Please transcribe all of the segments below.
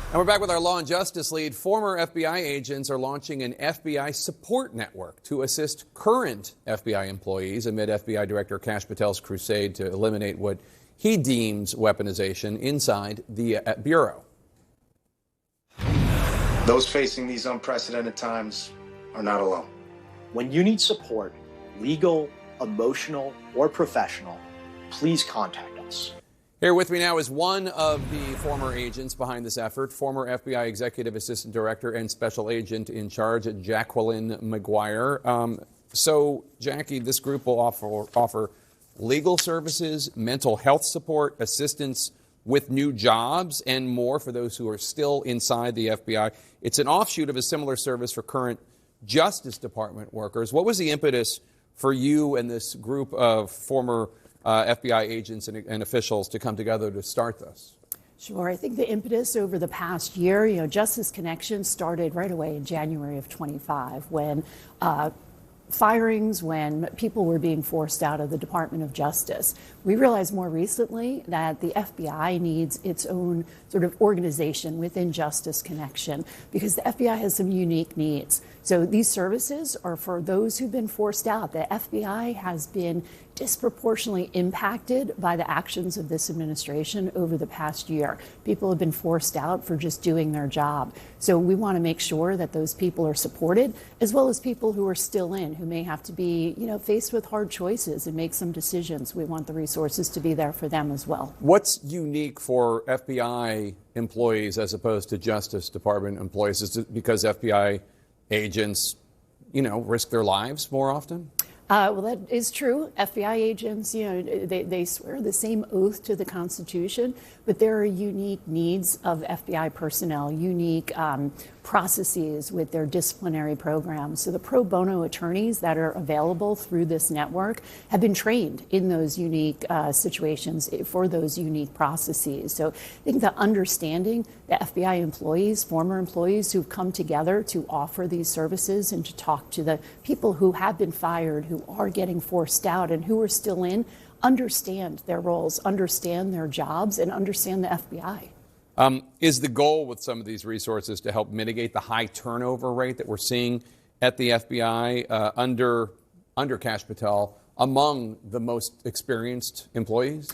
And we're back with our law and justice lead. Former FBI agents are launching an FBI support network to assist current FBI employees amid FBI Director Kash Patel's crusade to eliminate what he deems weaponization inside the Bureau. Those facing these unprecedented times are not alone. When you need support, legal, emotional, or professional, please contact us. Here with me now is one of the former agents behind this effort, former FBI Executive Assistant Director and Special Agent in Charge, Jacqueline Maguire. So, Jackie, this group will offer legal services, mental health support, assistance with new jobs, and more for those who are still inside the FBI. It's an offshoot of a similar service for current Justice Department workers. What was the impetus for you and this group of former FBI agents and officials to come together to start this? Sure. I think the impetus over the past year, Justice Connection started right away in January of 25 when firings, when people were being forced out of the Department of Justice. We realized more recently that the FBI needs its own sort of organization within Justice Connection because the FBI has some unique needs. So these services are for those who've been forced out. The FBI has been disproportionately impacted by the actions of this administration over the past year. People have been forced out for just doing their job. So we want to make sure that those people are supported, as well as people who are still in, who may have to be, faced with hard choices and make some decisions. We want the resources to be there for them as well. What's unique for FBI employees as opposed to Justice Department employees? Is it because FBI agents, risk their lives more often? Well, that is true. FBI agents, they swear the same oath to the Constitution, but there are unique needs of FBI personnel, unique processes with their disciplinary programs. So the pro bono attorneys that are available through this network have been trained in those unique situations for those unique processes. So I think the understanding that FBI employees, former employees who've come together to offer these services and to talk to the people who have been fired, who are getting forced out and who are still in, understand their roles, understand their jobs, and understand the FBI. Is the goal with some of these resources to help mitigate the high turnover rate that we're seeing at the FBI under Kash Patel among the most experienced employees?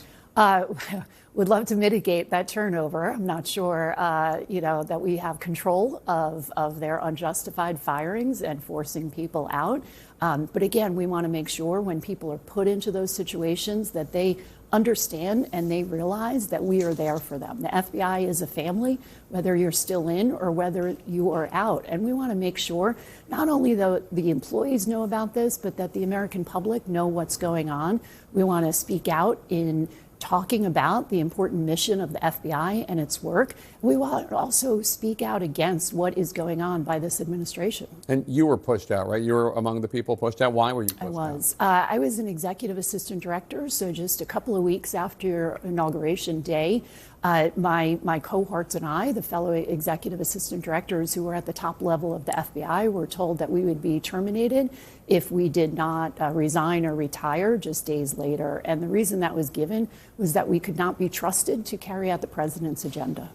Would love to mitigate that turnover. I'm not sure, that we have control of their unjustified firings and forcing people out. But again, we want to make sure when people are put into those situations that they understand and they realize that we are there for them. The FBI is a family, whether you're still in or whether you are out. And we want to make sure not only the employees know about this, but that the American public know what's going on. We want to speak out in talking about the important mission of the FBI and its work. We want to also speak out against what is going on by this administration. And you were pushed out, right? You were among the people pushed out. Why were you pushed out? I was. I was an executive assistant director, so just a couple of weeks after Inauguration Day, my cohorts and I, the fellow executive assistant directors who were at the top level of the FBI, were told that we would be terminated if we did not resign or retire just days later. And the reason that was given was that we could not be trusted to carry out the president's agenda.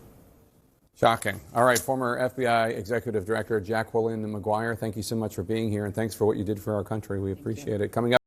Shocking. All right, former FBI Executive Director Jacqueline Maguire, thank you so much for being here, and thanks for what you did for our country. We appreciate it. Coming up.